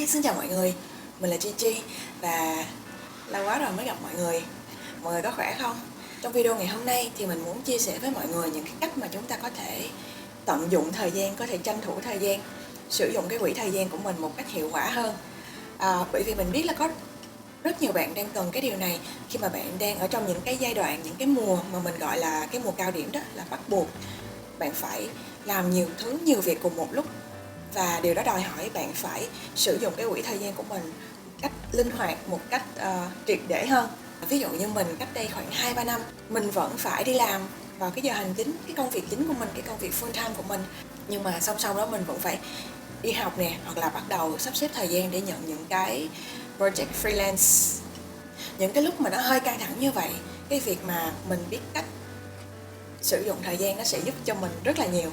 Xin chào mọi người, mình là Chi và lâu quá rồi mới gặp mọi người. Mọi người có khỏe không? Trong video ngày hôm nay thì mình muốn chia sẻ với mọi người những cái cách mà chúng ta có thể tận dụng thời gian, có thể tranh thủ thời gian, sử dụng cái quỹ thời gian của mình một cách hiệu quả hơn. Bởi vì mình biết là có rất nhiều bạn đang cần cái điều này khi mà bạn đang ở trong những cái giai đoạn, những cái mùa mà mình gọi là cái mùa cao điểm, đó là bắt buộc bạn phải làm nhiều thứ, nhiều việc cùng một lúc. Và điều đó đòi hỏi bạn phải sử dụng cái quỹ thời gian của mình một cách linh hoạt, một cách triệt để hơn. Ví dụ như mình cách đây khoảng 2-3 năm, mình vẫn phải đi làm vào cái giờ hành chính, cái công việc chính của mình, cái công việc full time của mình. Nhưng mà song song đó mình vẫn phải đi học nè, hoặc là bắt đầu sắp xếp thời gian để nhận những cái project freelance. Những cái lúc mà nó hơi căng thẳng như vậy, cái việc mà mình biết cách sử dụng thời gian nó sẽ giúp cho mình rất là nhiều.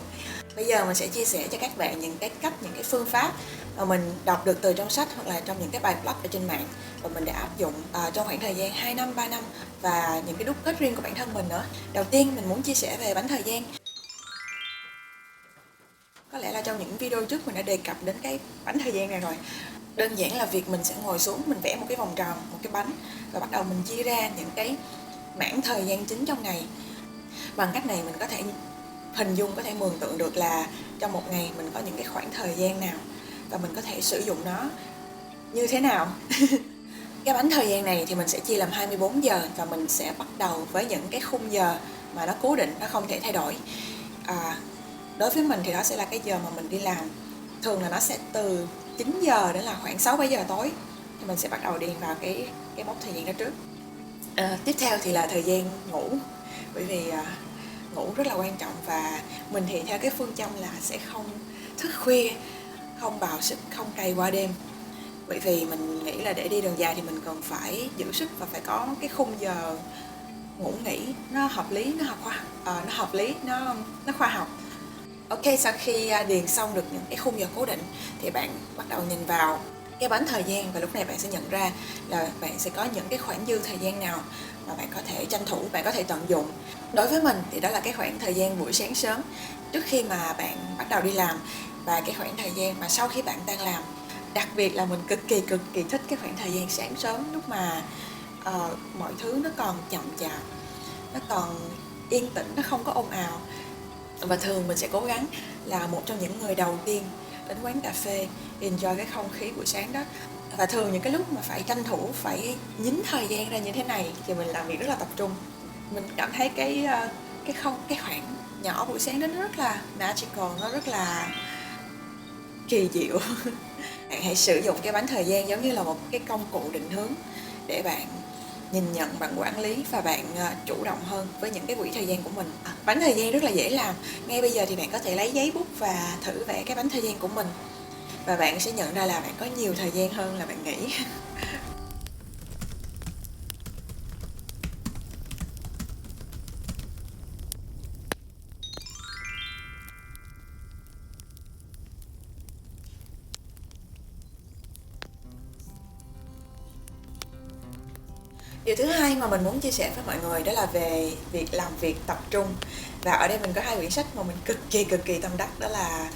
Bây giờ mình sẽ chia sẻ cho các bạn những cái cách, những cái phương pháp mà mình đọc được từ trong sách hoặc là trong những cái bài blog ở trên mạng, và mình đã áp dụng trong khoảng thời gian 2 năm, 3 năm và những cái đúc kết riêng của bản thân mình nữa. Đầu tiên mình muốn chia sẻ về bánh thời gian. Có lẽ là trong những video trước mình đã đề cập đến cái bánh thời gian này rồi. Đơn giản là việc mình sẽ ngồi xuống, mình vẽ một cái vòng tròn, một cái bánh, và bắt đầu mình chia ra những cái mảng thời gian chính trong ngày. Bằng cách này mình có thể hình dung, có thể mường tượng được là trong một ngày mình có những cái khoảng thời gian nào và mình có thể sử dụng nó như thế nào. Cái bánh thời gian này thì mình sẽ chia làm 24 giờ và mình sẽ bắt đầu với những cái khung giờ mà nó cố định, nó không thể thay đổi. Đối với mình thì đó sẽ là cái giờ mà mình đi làm. Thường là nó sẽ từ 9 giờ đến là khoảng 6-7 giờ tối, thì mình sẽ bắt đầu điền vào cái mốc thời gian đó trước. Tiếp theo thì là thời gian ngủ, bởi vì ngủ rất là quan trọng, và mình thì theo cái phương châm là sẽ không thức khuya, không bào sức, không cày qua đêm. Bởi vì mình nghĩ là để đi đường dài thì mình cần phải giữ sức và phải có cái khung giờ ngủ nghỉ nó hợp lý, nó khoa học. Ok, sau khi điền xong được những cái khung giờ cố định thì bạn bắt đầu nhìn vào cái bánh thời gian, và lúc này bạn sẽ nhận ra là bạn sẽ có những cái khoảng dư thời gian nào mà bạn có thể tranh thủ, bạn có thể tận dụng. Đối với mình thì đó là cái khoảng thời gian buổi sáng sớm trước khi mà bạn bắt đầu đi làm, và cái khoảng thời gian mà sau khi bạn tan làm. Đặc biệt là mình cực kỳ thích cái khoảng thời gian sáng sớm, lúc mà mọi thứ nó còn chậm chạp, nó còn yên tĩnh, nó không có ồn ào. Và thường mình sẽ cố gắng là một trong những người đầu tiên đến quán cà phê, enjoy cái không khí buổi sáng đó. Và thường những cái lúc mà phải tranh thủ, phải nhín thời gian ra như thế này thì mình làm việc rất là tập trung. Mình cảm thấy cái khoảng nhỏ buổi sáng đó nó rất là magical, nó rất là kỳ diệu. Bạn hãy sử dụng cái bánh thời gian giống như là một cái công cụ định hướng để bạn nhìn nhận, bạn quản lý và bạn chủ động hơn với những cái quỹ thời gian của mình. Bánh thời gian rất là dễ làm. Ngay bây giờ thì bạn có thể lấy giấy bút và thử vẽ cái bánh thời gian của mình, và bạn sẽ nhận ra là bạn có nhiều thời gian hơn là bạn nghĩ. Điều thứ hai mà mình muốn chia sẻ với mọi người đó là về việc làm việc tập trung. Và ở đây mình có 2 quyển sách mà mình cực kỳ tâm đắc, đó là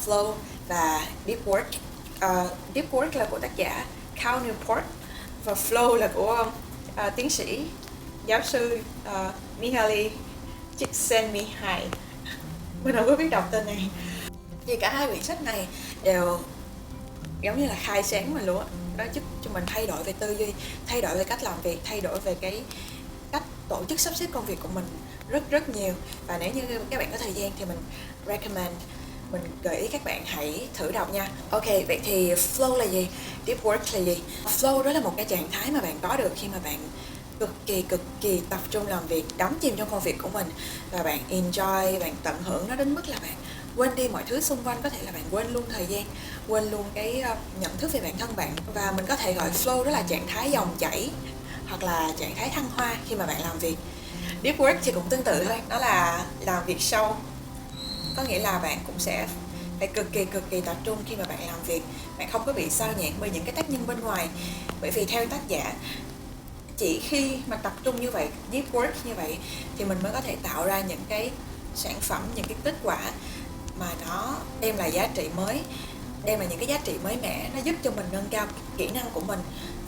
Flow và Deep Work. Deep Work là của tác giả Cal Newport, và Flow là của tiến sĩ giáo sư Mihaly Csikszentmihalyi. Mình không có biết đọc tên này. Thì cả 2 quyển sách này đều giống như là khai sáng mình luôn á. Nó giúp cho mình thay đổi về tư duy, thay đổi về cách làm việc, thay đổi về cái cách tổ chức sắp xếp công việc của mình rất nhiều. Và nếu như các bạn có thời gian thì mình mình gợi ý các bạn hãy thử đọc nha. Ok, vậy thì flow là gì? Deep work là gì? Flow đó là một cái trạng thái mà bạn có được khi mà bạn cực kỳ tập trung làm việc, đắm chìm trong công việc của mình, và bạn enjoy, bạn tận hưởng nó đến mức là bạn quên đi mọi thứ xung quanh. Có thể là bạn quên luôn thời gian, quên luôn cái nhận thức về bản thân bạn. Và mình có thể gọi flow đó là trạng thái dòng chảy hoặc là trạng thái thăng hoa khi mà bạn làm việc. Deep work thì cũng tương tự thôi, đó là làm việc sâu. Có nghĩa là bạn cũng sẽ phải cực kỳ tập trung khi mà bạn làm việc. Bạn không có bị sao nhãng bởi những cái tác nhân bên ngoài. Bởi vì theo tác giả, chỉ khi mà tập trung như vậy, deep work như vậy, thì mình mới có thể tạo ra những cái sản phẩm, những cái kết quả mà nó đem lại giá trị mới đem lại những cái giá trị mới mẻ, nó giúp cho mình nâng cao kỹ năng của mình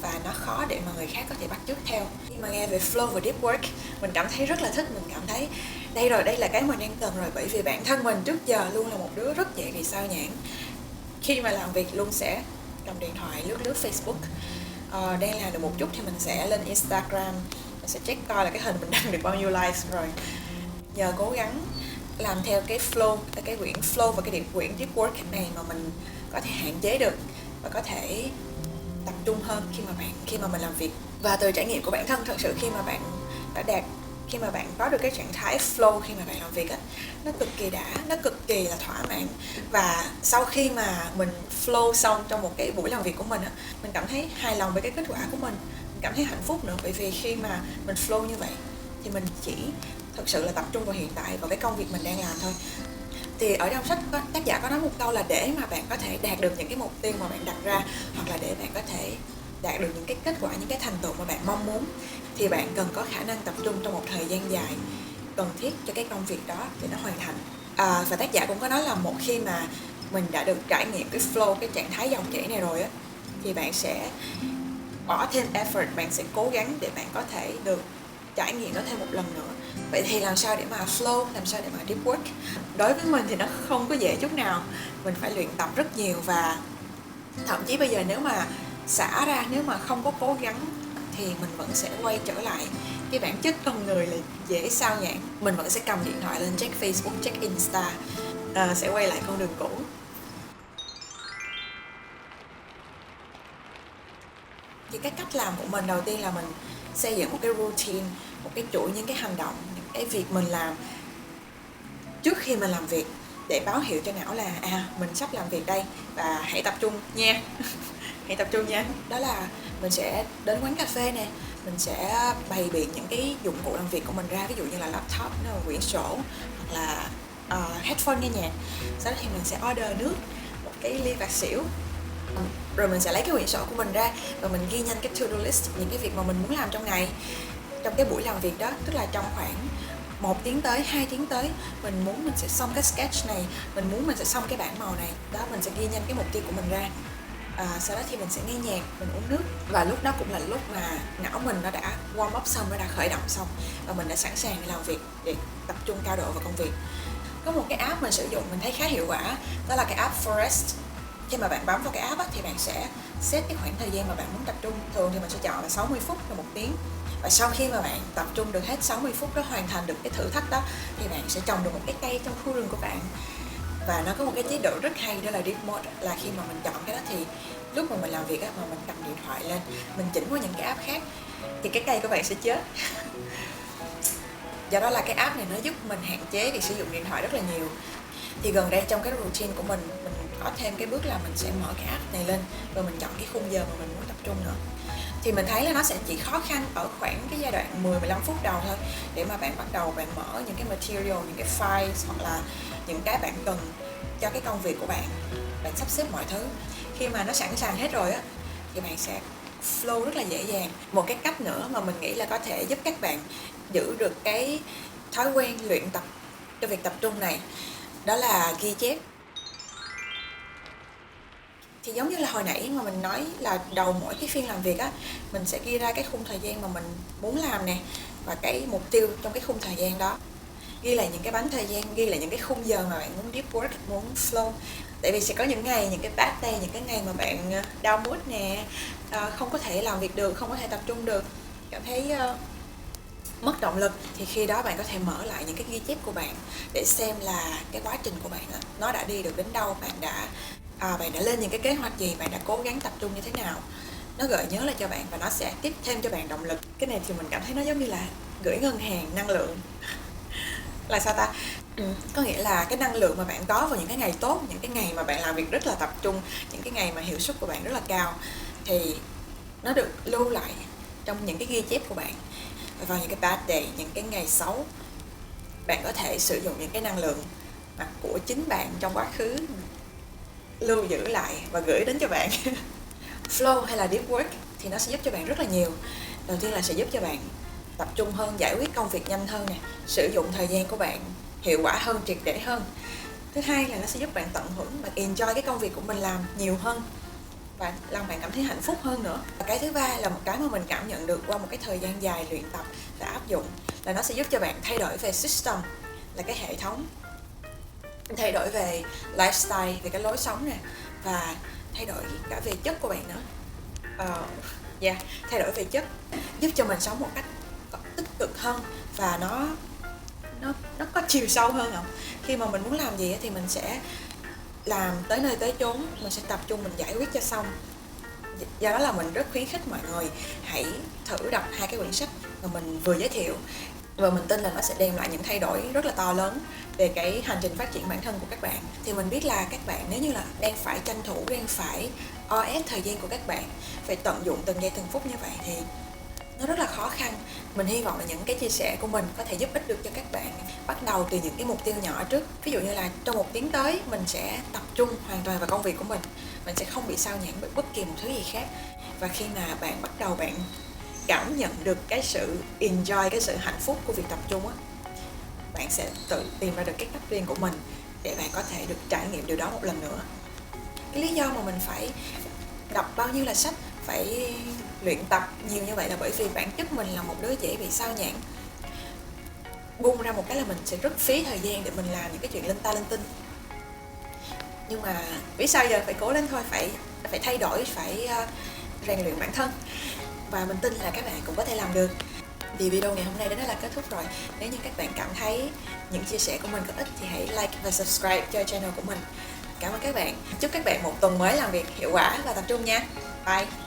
và nó khó để mà người khác có thể bắt chước theo. Khi mà nghe về flow và deep work, mình cảm thấy rất là thích, mình cảm thấy đây rồi, đây là cái mình đang cần rồi, bởi vì bản thân mình trước giờ luôn là một đứa rất dễ bị sao nhãng. Khi mà làm việc luôn sẽ cầm điện thoại lướt lướt Facebook, đang làm được một chút thì mình sẽ lên Instagram, mình sẽ check coi là cái hình mình đăng được bao nhiêu likes rồi. Nhờ cố gắng làm theo cái flow, cái quyển flow và cái quyển deep work này mà mình có thể hạn chế được và có thể tập trung hơn khi mà mình làm việc. Và từ trải nghiệm của bản thân, thật sự khi mà bạn có được cái trạng thái flow khi mà bạn làm việc á, nó cực kỳ đã, nó cực kỳ là thỏa mãn. Và sau khi mà mình flow xong trong một cái buổi làm việc của mình á, mình cảm thấy hài lòng với cái kết quả của mình cảm thấy hạnh phúc nữa, bởi vì khi mà mình flow như vậy thì mình chỉ thực sự là tập trung vào hiện tại, vào cái công việc mình đang làm thôi. Thì ở trong sách tác giả có nói một câu là để mà bạn có thể đạt được những cái mục tiêu mà bạn đặt ra, hoặc là để bạn có thể đạt được những cái kết quả, những cái thành tựu mà bạn mong muốn, thì bạn cần có khả năng tập trung trong một thời gian dài cần thiết cho cái công việc đó để nó hoàn thành. Và tác giả cũng có nói là một khi mà mình đã được trải nghiệm cái flow, cái trạng thái dòng chảy này rồi á, thì bạn sẽ bỏ thêm effort, bạn sẽ cố gắng để bạn có thể được trải nghiệm nó thêm một lần nữa. Vậy thì làm sao để mà flow, làm sao để mà deep work? Đối với mình thì nó không có dễ chút nào, mình phải luyện tập rất nhiều, và thậm chí bây giờ nếu mà xả ra, nếu mà không có cố gắng thì mình vẫn sẽ quay trở lại cái bản chất con người là dễ sao nhãng. Mình vẫn sẽ cầm điện thoại lên check Facebook, check Insta, sẽ quay lại con đường cũ. Thì cái cách làm của mình đầu tiên là mình xây dựng một cái routine, một cái chuỗi những cái hành động, những cái việc mình làm trước khi mình làm việc, để báo hiệu cho não là mình sắp làm việc đây và hãy tập trung nha. Hãy tập trung nha. Đó là mình sẽ đến quán cà phê nè, mình sẽ bày biện những cái dụng cụ làm việc của mình ra, ví dụ như là laptop, quyển sổ, hoặc là headphone nghe nhạc. Sau đó thì mình sẽ order nước, một cái ly bạc xỉu, rồi mình sẽ lấy cái quyển sổ của mình ra và mình ghi nhanh cái to-do list, những cái việc mà mình muốn làm trong ngày, trong cái buổi làm việc đó. Tức là trong khoảng 1 tiếng tới, 2 tiếng tới, mình muốn mình sẽ xong cái sketch này, mình muốn mình sẽ xong cái bảng màu này đó, mình sẽ ghi nhanh cái mục tiêu của mình ra. Sau đó thì mình sẽ nghe nhạc, mình uống nước, và lúc đó cũng là lúc mà não mình nó đã warm up xong, nó đã khởi động xong, và mình đã sẵn sàng để làm việc, để tập trung cao độ vào công việc. Có một cái app mình sử dụng mình thấy khá hiệu quả, đó là cái app Forest. Khi mà bạn bấm vào cái app á, thì bạn sẽ set cái khoảng thời gian mà bạn muốn tập trung. Thường thì mình sẽ chọn là 60 phút và 1 tiếng. Và sau khi mà bạn tập trung được hết 60 phút đó, hoàn thành được cái thử thách đó, thì bạn sẽ trồng được một cái cây trong khu rừng của bạn. Và nó có một cái chế độ rất hay, đó là deep mode, là khi mà mình chọn cái đó thì lúc mà mình làm việc á, mà mình cầm điện thoại lên, mình chỉnh qua những cái app khác, thì cái cây của bạn sẽ chết. Do đó là cái app này nó giúp mình hạn chế việc sử dụng điện thoại rất là nhiều. Thì gần đây trong cái routine của mình có thêm cái bước là mình sẽ mở cái app này lên và mình chọn cái khung giờ mà mình muốn tập trung nữa. Thì mình thấy là nó sẽ chỉ khó khăn ở khoảng cái giai đoạn 10-15 phút đầu thôi, để mà bạn bắt đầu bạn mở những cái material, những cái files, hoặc là những cái bạn cần cho cái công việc của bạn, bạn sắp xếp mọi thứ. Khi mà nó sẵn sàng hết rồi á, thì bạn sẽ flow rất là dễ dàng. Một cái cách nữa mà mình nghĩ là có thể giúp các bạn giữ được cái thói quen luyện tập cho việc tập trung này, đó là ghi chép. Thì giống như là hồi nãy mà mình nói là đầu mỗi cái phiên làm việc á, mình sẽ ghi ra cái khung thời gian mà mình muốn làm nè, và cái mục tiêu trong cái khung thời gian đó. Ghi lại những cái bánh thời gian, ghi lại những cái khung giờ mà bạn muốn deep work, muốn flow. Tại vì sẽ có những ngày, những cái bad day, những cái ngày mà bạn down mood nè, không có thể làm việc được, không có thể tập trung được, cảm thấy mất động lực, thì khi đó bạn có thể mở lại những cái ghi chép của bạn để xem là cái quá trình của bạn đó, nó đã đi được đến đâu, bạn đã lên những cái kế hoạch gì, bạn đã cố gắng tập trung như thế nào. Nó gợi nhớ lại cho bạn và nó sẽ tiếp thêm cho bạn động lực. Cái này thì mình cảm thấy nó giống như là gửi ngân hàng năng lượng. Là sao ta? Có nghĩa là cái năng lượng mà bạn có vào những cái ngày tốt, những cái ngày mà bạn làm việc rất là tập trung, những cái ngày mà hiệu suất của bạn rất là cao, thì nó được lưu lại trong những cái ghi chép của bạn. Và vào những cái bad day, những cái ngày xấu, bạn có thể sử dụng những cái năng lượng mà của chính bạn trong quá khứ, lưu giữ lại và gửi đến cho bạn. Flow hay là deep work thì nó sẽ giúp cho bạn rất là nhiều. Đầu tiên là sẽ giúp cho bạn tập trung hơn, giải quyết công việc nhanh hơn nè, sử dụng thời gian của bạn hiệu quả hơn, triệt để hơn. Thứ hai là nó sẽ giúp bạn tận hưởng, bạn enjoy cái công việc của mình làm nhiều hơn và làm bạn cảm thấy hạnh phúc hơn nữa. Và cái thứ ba là một cái mà mình cảm nhận được qua một cái thời gian dài luyện tập và áp dụng, là nó sẽ giúp cho bạn thay đổi về system, là cái hệ thống, thay đổi về lifestyle, về cái lối sống nè, và thay đổi cả về chất của bạn nữa. Thay đổi về chất, giúp cho mình sống một cách tích cực hơn và nó có chiều sâu hơn không? Khi mà mình muốn làm gì thì mình sẽ làm tới nơi tới chốn, mình sẽ tập trung mình giải quyết cho xong. Do đó là mình rất khuyến khích mọi người hãy thử đọc 2 cái quyển sách mà mình vừa giới thiệu, và mình tin là nó sẽ đem lại những thay đổi rất là to lớn về cái hành trình phát triển bản thân của các bạn. Thì mình biết là các bạn nếu như là đang phải tranh thủ, đang phải o ép thời gian của các bạn, phải tận dụng từng giây từng phút như vậy thì nó rất là khó khăn. Mình hy vọng là những cái chia sẻ của mình có thể giúp ích được cho các bạn. Bắt đầu từ những cái mục tiêu nhỏ trước. Ví dụ như là trong 1 tiếng tới mình sẽ tập trung hoàn toàn vào công việc của mình sẽ không bị sao nhãng bởi bất kỳ một thứ gì khác. Và khi mà bạn bắt đầu bạn cảm nhận được cái sự enjoy, cái sự hạnh phúc của việc tập trung á, bạn sẽ tự tìm ra được cái cách riêng của mình để bạn có thể được trải nghiệm điều đó một lần nữa. Cái lý do mà mình phải đọc bao nhiêu là sách, phải luyện tập nhiều như vậy là bởi vì bản chất mình là một đứa dễ bị sao nhãng. Buông ra một cái là mình sẽ rất phí thời gian để mình làm những cái chuyện linh ta linh tinh. Nhưng mà biết sao giờ, phải cố lên thôi, phải thay đổi, phải rèn luyện bản thân. Và mình tin là các bạn cũng có thể làm được. Thì video ngày hôm nay đến đây là kết thúc rồi. Nếu như các bạn cảm thấy những chia sẻ của mình có ích thì hãy like và subscribe cho channel của mình. Cảm ơn các bạn. Chúc các bạn một tuần mới làm việc hiệu quả và tập trung nha. Bye.